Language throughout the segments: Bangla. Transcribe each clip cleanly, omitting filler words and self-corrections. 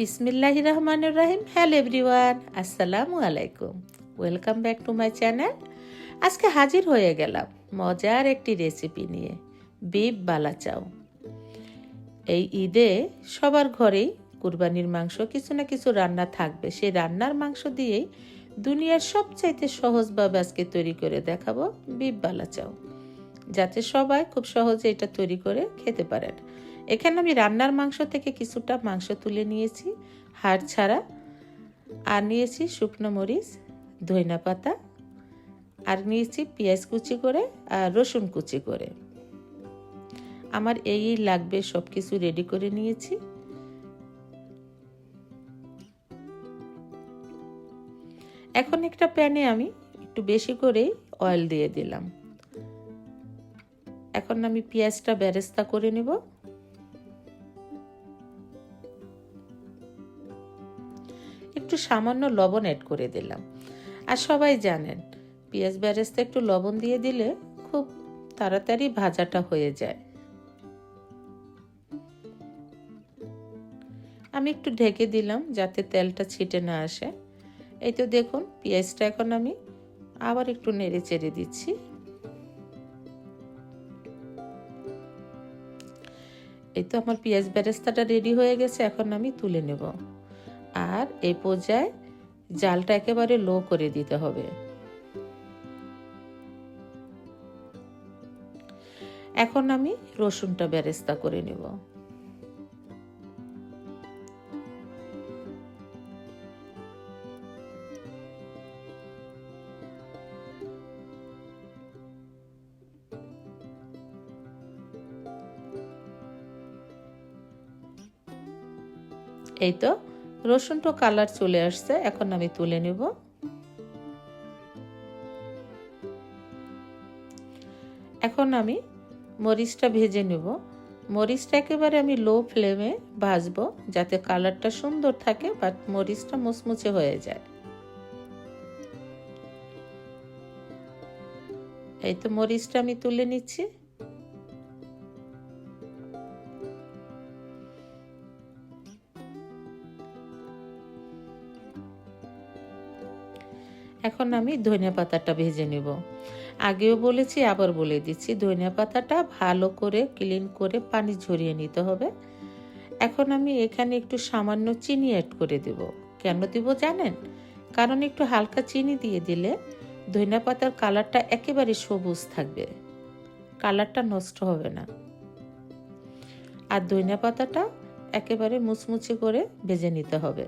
বিসমিল্লাহির রহমানির রহিম। হ্যালো এভরিওয়ান, আসসালামু আলাইকুম। Welcome back to my channel. আজকে হাজির হয়ে গেলাম মজার একটি রেসিপি নিয়ে, বিফ বালাচাও। এই ঈদে সবার ঘরেই কুরবানির মাংস কিছু না কিছু রান্না থাকবে। সেই রান্নার মাংস দিয়েই দুনিয়ার সবচাইতে সহজভাবে আজকে তৈরি করে দেখাবো বিফ বালাচাও, যাতে সবাই খুব সহজে এটা তৈরি করে খেতে পারেন। এখানে আমি রান্নার মাংস থেকে কিছুটা মাংস তুলে নিয়েছি, হাড় ছাড়া, আর নিয়েছি শুকনো মরিচ, ধইনা পাতা, আর নিয়েছি পেঁয়াজ কুচি করে আর রসুন কুচি করে। আমার এই লাগবে, সব কিছু রেডি করে নিয়েছি। এখন একটা প্যানে আমি একটু বেশি করে অয়েল দিয়ে দিলাম। এখন আমি পেঁয়াজটা বেরেস্তা করে নেব। একটু সামান্য লবণ অ্যাড করে দিলাম। আর সবাই জানেন পেঁয়াজ বেরেস্তা একটু লবণ দিয়ে দিলে খুব তাড়াতাড়ি ভাজাটা হয়ে যায়। আমি একটু ঢেকে দিলাম যাতে তেলটা ছিটে না আসে। এই তো দেখুন পেঁয়াজটা এখন আমি আবার একটু নেড়ে চেড়ে দিচ্ছি। এই তো আমার পেঁয়াজ বেরেস্তাটা রেডি হয়ে গেছে, এখন আমি তুলে নেব। আর এই পর্যায়ে জালটা একেবারে লো করে দিতে হবে। এখন আমি রসুনটা বেরেস্তা করে নেব। এই তো রসুনটা কালার চলে আসছে, এখন আমি তুলে নেব। এখন আমি মরিচটা ভেজে নেব। মরিচটা একেবারে আমি লো ফ্লেমে ভাজবো, যাতে কালারটা সুন্দর থাকে বাট মরিচটা মুচমুচে হয়ে যায়। এই তো মরিচটা আমি তুলে নিচ্ছি। এখন আমি ধনিয়া পাতাটা ভেজে নেব। আগেও বলেছি, আবার বলে দিচ্ছি, ধনিয়া পাতাটা ভালো করে ক্লিন করে পানি ঝরিয়ে নিতে হবে। এখন আমি এখানে একটু সামান্য চিনি অ্যাড করে দেব। কেন দিব জানেন? কারণ একটু হালকা চিনি দিয়ে দিলে ধনিয়া পাতার কালারটা একেবারে সবুজ থাকবে, কালারটা নষ্ট হবে না। আর ধনিয়া পাতাটা একেবারে মুচমুচে করে ভেজে নিতে হবে।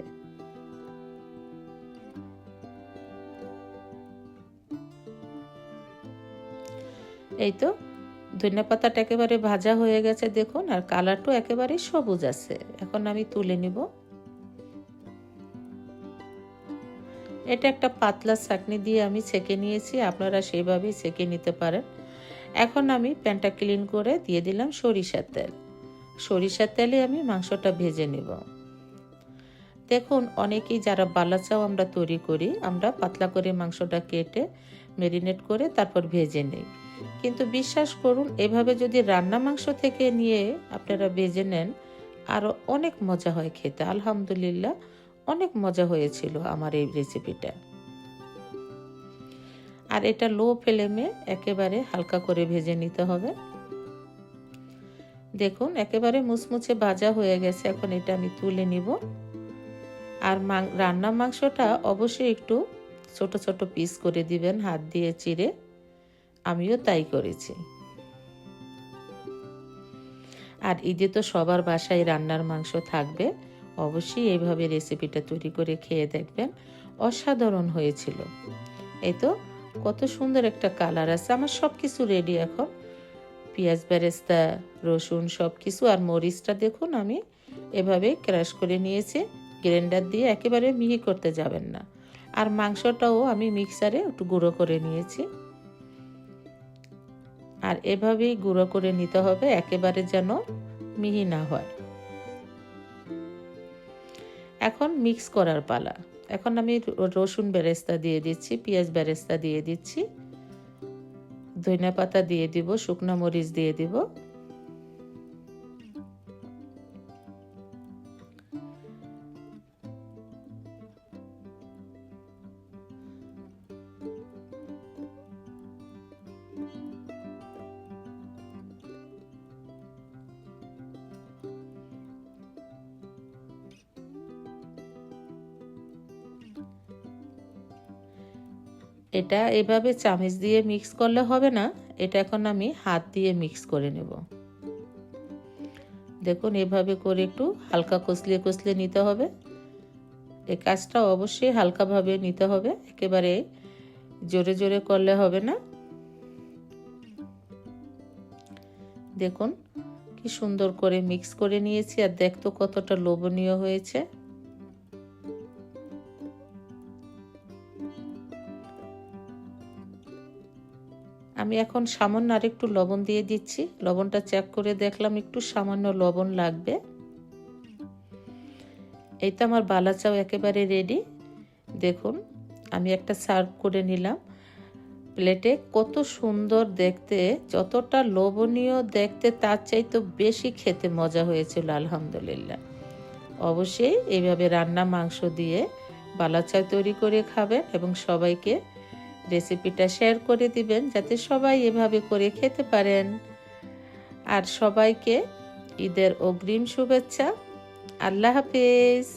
এই তো ধনিয়া পাতাটা একেবারে ভাজা হয়ে গেছে দেখুন, আর কালারটাও একেবারে সবুজ আছে। এখন আমি তুলে নিব। এটা একটা পাতলা ছাঁকনি দিয়ে আমি ছেঁকে নিয়েছি, আপনারা সেইভাবেই ছেঁকে নিতে পারেন। এখন আমি প্যানটা ক্লিন করে দিয়ে দিলাম সরিষার তেল। সরিষার তেলে আমি মাংসটা ভেজে নেব। দেখুন অনেকেই যারা বালাচাও আমরা তৈরি করি, আমরা পাতলা করে মাংসটা কেটে ম্যারিনেট করে তারপর ভেজে নিই। কিন্তু বিশ্বাস করুন, এভাবে যদি রান্না মাংস থেকে নিয়ে আপনারা ভেজে নেন, আরও অনেক মজা হয় খেতে। আলহামদুলিল্লাহ, অনেক মজা হয়েছিল আমার এই রেসিপিটা। আর এটা লো ফ্লেমে একেবারে হালকা করে ভেজে নিতে হবে। দেখুন একেবারে মুচমুচে ভাজা হয়ে গেছে, এখন এটা আমি তুলে নিব। আর রান্না মাংসটা অবশ্যই একটু ছোট ছোট পিস করে দিবেন, হাত দিয়ে চিড়ে। আমিও তাই করেছি। আর ঈদে তো সবার বাসায় রান্নার মাংস থাকবে, অবশ্যই এইভাবে রেসিপিটা তৈরি করে খেয়ে দেখবেন, অসাধারণ হয়েছিল। এই তো কত সুন্দর একটা কালার আছে। আমার সব কিছু রেডি। এখন পেঁয়াজ বেরেস্তা, রসুন সব কিছু, আর মরিচটা দেখুন আমি এভাবে ক্রাশ করে নিয়েছি। গ্রাইন্ডার দিয়ে একেবারে মিহি করতে যাবেন না। আর মাংসটাও আমি মিক্সারে একটু গুঁড়ো করে নিয়েছি। আর এভাবেই গুঁড়ো করে নিতে হবে, একেবারে যেন মিহি না হয়। এখন মিক্স করার পালা। এখন আমি রসুন বেরেস্তা দিয়ে দিচ্ছি, পেঁয়াজ বেরেস্তা দিয়ে দিচ্ছি, ধনিয়া পাতা দিয়ে দিব, শুকনো মরিচ দিয়ে দিব। এটা এভাবে চামচ দিয়ে মিক্স করলে হবে না, এটা এখন আমি হাত দিয়ে মিক্স করে নেব। দেখুন এভাবে করে একটু হালকা কষলিয়ে কষলিয়ে নিতে হবে। এই কাজটা অবশ্যই হালকাভাবে নিতে হবে, একেবারে জোরে জোরে করলে হবে না। দেখুন কি সুন্দর করে মিক্স করে নিয়েছি, আর দেখতো কতটা লোভনীয় হয়েছে। আমি এখন সামান্য আরেকটু লবণ দিয়ে দিচ্ছি। লবণটা চেক করে দেখলাম একটু সামান্য লবণ লাগবে। এই তো আমার বালাচাও একেবারে রেডি। দেখুন আমি একটা সার্ভ করে নিলাম প্লেটে। কত সুন্দর দেখতে, যতটা লোভনীয় দেখতে তার চাইতে বেশি খেতে মজা হয়েছিল আলহামদুলিল্লাহ। অবশ্যই এইভাবে রান্না মাংস দিয়ে বালাচাও তৈরি করে খাবেন এবং সবাইকে রেসিপিটা শেয়ার করে দিবেন যাতে সবাই এভাবে করে খেতে পারেন। আর সবাইকে ঈদের অগ্রিম শুভেচ্ছা। আল্লাহ হাফেজ।